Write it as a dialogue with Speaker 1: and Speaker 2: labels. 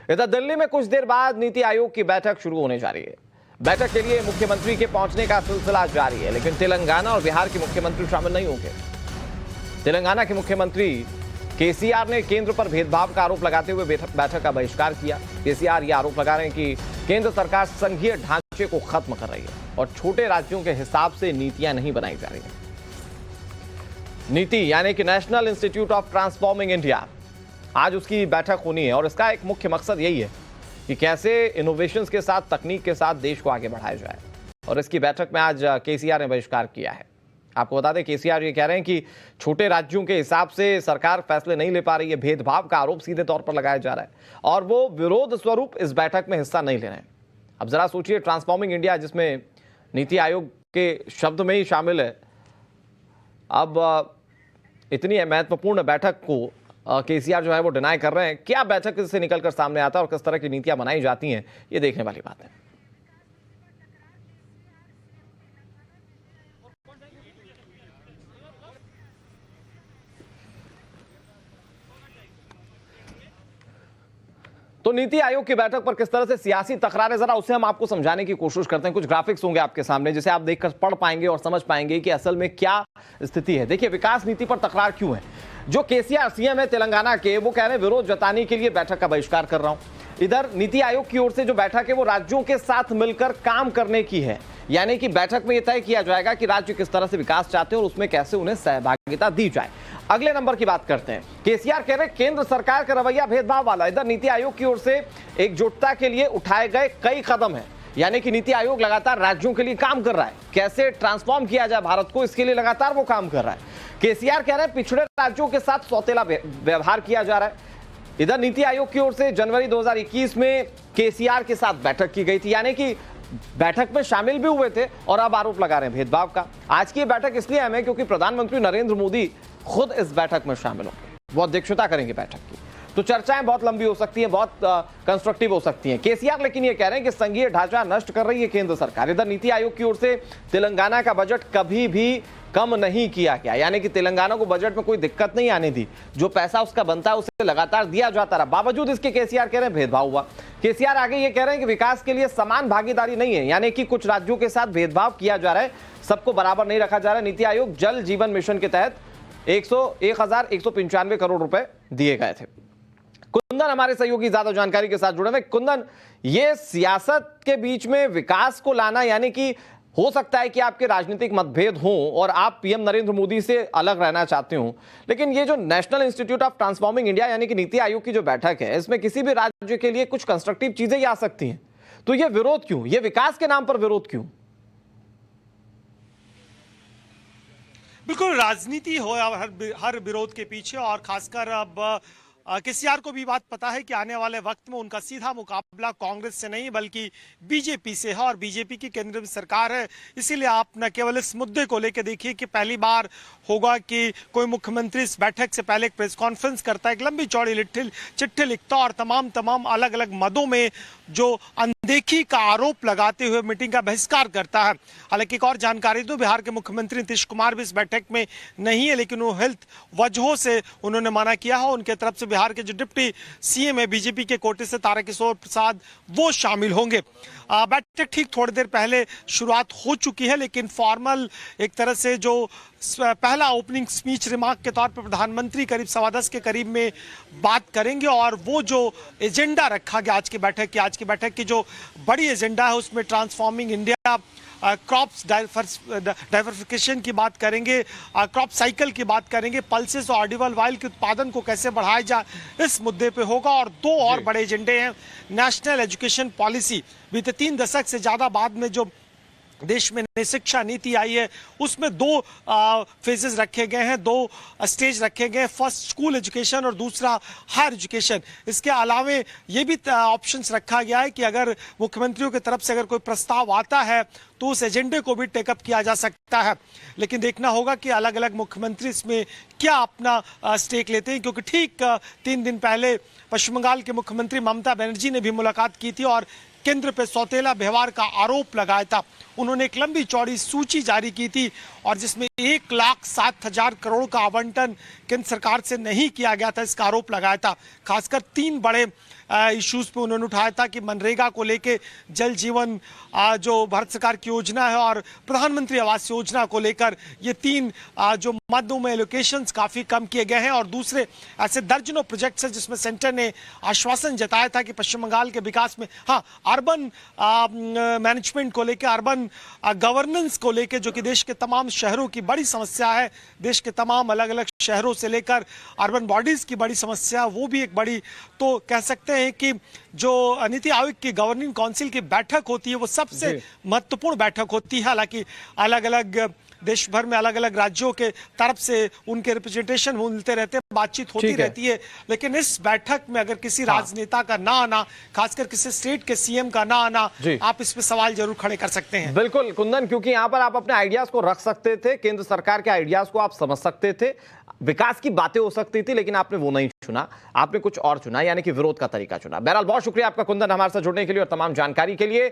Speaker 1: इधर दिल्ली में कुछ देर बाद नीति आयोग की बैठक शुरू होने जा रही है। बैठक के लिए मुख्यमंत्री के पहुंचने का सिलसिला जारी है, लेकिन तेलंगाना और बिहार के मुख्यमंत्री शामिल नहीं होंगे। तेलंगाना के मुख्यमंत्री केसीआर ने केंद्र पर भेदभाव का आरोप लगाते हुए बैठक का बहिष्कार किया। केसीआर यह आरोप लगा रहे हैं कि केंद्र सरकार संघीय ढांचे को खत्म कर रही है और छोटे राज्यों के हिसाब से नीतियां नहीं बनाई जा रही हैं। नीति यानी कि national institute of transforming India, आज उसकी बैठक होनी है और इसका एक मुख्य मकसद यही है कि कैसे इनोवेशंस के साथ, तकनीक के साथ देश को आगे बढ़ाया जाए। और इसकी बैठक में आज केसीआर ने बहिष्कार किया है। आपको बता दें, केसीआर ये कह रहे हैं कि छोटे राज्यों के हिसाब से सरकार फैसले नहीं ले पा रही है। भेदभाव का आरोप सीधे तौर पर लगाया जा रहा है और वो विरोध स्वरूप इस बैठक में हिस्सा नहीं ले रहे हैं। अब जरा सोचिए, ट्रांसफॉर्मिंग इंडिया जिसमें नीति आयोग के शब्द में ही शामिल है, अब इतनी महत्वपूर्ण बैठक को केसीआर जो है वो डिनाई कर रहे हैं। क्या बैठक से निकलकर सामने आता है और किस तरह की नीतियां बनाई जाती हैं, ये देखने वाली बात है। तो नीति आयोग की बैठक पर किस तरह से सियासी तकरार है, जरा उसे हम आपको समझाने की कोशिश करते हैं। कुछ ग्राफिक्स होंगे आपके सामने जिसे आप देखकर पढ़ पाएंगे और समझ पाएंगे कि असल में क्या स्थिति है। देखिए, विकास नीति पर तकरार क्यों है। जो केसीआर सीएम है तेलंगाना के, वो कह रहे हैं विरोध जताने के लिए बैठक का बहिष्कार कर रहा हूं। इधर नीति आयोग की ओर से जो बैठक है वो राज्यों के साथ मिलकर काम करने की है, यानी कि बैठक में यह तय किया जाएगा कि राज्य किस तरह से विकास चाहते हैं और उसमें कैसे उन्हें सहभागिता दी जाए। अगले नंबर की बात करते हैं। केसीआर कह रहे हैं केंद्र सरकार का रवैया भेदभाव वाला। इधर नीति आयोग की ओर से एकजुटता के लिए उठाए गए कई कदम हैं, यानी कि नीति आयोग लगातार राज्यों के लिए काम कर रहा है, कैसे ट्रांसफॉर्म किया जाए भारत को, इसके लिए लगातार वो काम कर रहा है। केसीआर कह रहे हैं पिछड़े राज्यों के साथ सौतेला व्यवहार किया जा रहा है। इधर नीति आयोग की ओर से जनवरी 2021 में केसीआर के साथ बैठक की गई थी, यानी कि बैठक में शामिल भी हुए थे और अब आरोप लगा रहे हैं भेदभाव का। आज की बैठक इसलिए अहम है क्योंकि प्रधानमंत्री नरेंद्र मोदी खुद इस बैठक में शामिल होंगे, वो अध्यक्षता करेंगे बैठक की। तो चर्चाएं बहुत लंबी हो सकती हैं, बहुत कंस्ट्रक्टिव हो सकती हैं। केसीआर लेकिन ये कह रहे हैं कि संघीय ढांचा नष्ट कर रही है केंद्र सरकार। इधर नीति आयोग की ओर से तेलंगाना का बजट कभी भी कम नहीं किया गया, यानी कि तेलंगाना को बजट में कोई दिक्कत नहीं आने दी। जो पैसा उसका बनता है उसे लगातार दिया जाता रहा। बावजूद इसके केसीआर कह रहे हैं भेदभाव हुआ। केसीआर आगे ये कह रहे हैं कि विकास के लिए समान भागीदारी नहीं है, यानी कि कुछ राज्यों के साथ भेदभाव किया जा रहा है, सबको बराबर नहीं रखा जा रहा है। नीति आयोग जल जीवन मिशन के तहत 1,195 करोड़ रुपए दिए गए थे। कुंदन हमारे सहयोगी ज्यादा जानकारी के साथ जुड़े हुए। कुंदन, ये सियासत के बीच में विकास को लाना, यानी कि हो सकता है कि आपके राजनीतिक मतभेद हों और आप पीएम नरेंद्र मोदी से अलग रहना चाहते हो, लेकिन ये जो national institute of transforming India यानी कि नीति आयोग की जो बैठक है, इसमें किसी भी राज्य के लिए कुछ कंस्ट्रक्टिव चीजें ही आ सकती हैं। तो ये विरोध क्यों, ये विकास के नाम पर विरोध क्यों?
Speaker 2: बिल्कुल, राजनीति हो हर विरोध के पीछे, और खासकर अब केसीआर को भी बात पता है कि आने वाले वक्त में उनका सीधा मुकाबला कांग्रेस से नहीं बल्कि बीजेपी से है, और बीजेपी की केंद्र में सरकार है। इसीलिए आप न केवल इस मुद्दे को लेकर देखिए कि पहली बार होगा कि कोई मुख्यमंत्री इस बैठक से पहले एक प्रेस कॉन्फ्रेंस करता है, एक लंबी चौड़ी चिट्ठी लिखता और तमाम अलग अलग मदों में जो अनदेखी का आरोप लगाते हुए मीटिंग का बहिष्कार करता है। हालांकि एक और जानकारी दो, बिहार के मुख्यमंत्री नीतीश कुमार भी इस बैठक में नहीं है, लेकिन वो हेल्थ वजहों से उन्होंने मना किया है। उनके तरफ से बिहार के जो डिप्टी सीएम है बीजेपी के कोटे से तारकिशोर प्रसाद, वो शामिल होंगे। बैठक ठीक थोड़ी देर पहले शुरुआत हो चुकी है, लेकिन फॉर्मल एक तरह से जो पहला ओपनिंग स्पीच रिमार्क के तौर पर प्रधानमंत्री करीब 10:15 के करीब में बात करेंगे, और वो जो एजेंडा रखा गया आज की बैठक की जो बड़ी एजेंडा है उसमें ट्रांसफॉर्मिंग इंडिया, क्रॉप्स डाइवर्सिफिकेशन की बात करेंगे, क्रॉप साइकिल की बात करेंगे, पल्सेस और ऑडिबल ऑयल के उत्पादन को कैसे बढ़ाया जाए, इस मुद्दे पे होगा। और दो और बड़े एजेंडे हैं। नेशनल एजुकेशन पॉलिसी, बीते 3 दशक से ज्यादा बाद में जो देश में नई शिक्षा नीति आई है उसमें 2 फेजेस रखे गए हैं, 2 स्टेज रखे गए हैं, फर्स्ट स्कूल एजुकेशन और दूसरा हायर एजुकेशन। इसके अलावे ये भी ऑप्शंस रखा गया है कि अगर मुख्यमंत्रियों की तरफ से अगर कोई प्रस्ताव आता है तो उस एजेंडे को भी टेकअप किया जा सकता है। लेकिन देखना होगा कि अलग अलग मुख्यमंत्री इसमें क्या अपना स्टेक लेते हैं, क्योंकि ठीक 3 दिन पहले पश्चिम बंगाल के मुख्यमंत्री ममता बनर्जी ने भी मुलाकात की थी और केंद्र पे सौतेला व्यवहार का आरोप लगाया था। उन्होंने एक लंबी चौड़ी सूची जारी की थी और जिसमें 1,07,000 करोड़ का आवंटन केंद्र सरकार से नहीं किया गया था, इसका आरोप लगाया था। खासकर 3 बड़े इश्यूज पे उन्होंने उठाया था कि मनरेगा को लेके, जल जीवन जो भारत सरकार की योजना है और प्रधानमंत्री आवास योजना को लेकर ये तीन जो मदों में एलोकेशंस काफी कम किए गए हैं। और दूसरे ऐसे दर्जनों प्रोजेक्ट्स हैं जिसमें सेंटर ने आश्वासन जताया था कि पश्चिम बंगाल के विकास में, हाँ, अर्बन मैनेजमेंट को लेकर, अर्बन गवर्नेंस को लेकर, जो कि देश के तमाम शहरों की बड़ी समस्या है, देश के तमाम अलग अलग शहरों से लेकर अर्बन बॉडीज की बड़ी समस्या, वो भी एक बड़ी, तो कह सकते हैं कि जो नीति आयोग की गवर्निंग काउंसिल की बैठक होती है वो सबसे महत्वपूर्ण बैठक होती है। हालांकि अलग अलग देश भर में अलग अलग राज्यों के तरफ से उनके रिप्रेजेंटेशन मिलते रहते हैं, बातचीत होती रहती है, लेकिन इस बैठक में अगर किसी राजनेता का ना आना, खासकर किसी स्टेट के सीएम का ना आना, आप इस पे सवाल जरूर खड़े कर सकते हैं।
Speaker 1: बिल्कुल कुंदन, क्योंकि यहाँ पर आप अपने आइडियाज को रख सकते थे, केंद्र सरकार के आइडियाज को आप समझ सकते थे, विकास की बातें हो सकती थी, लेकिन आपने वो नहीं चुना, आपने कुछ और चुना, यानी कि विरोध का तरीका चुना। बहरहाल बहुत शुक्रिया आपका कुंदन, हमारे साथ जुड़ने के लिए और तमाम जानकारी के लिए।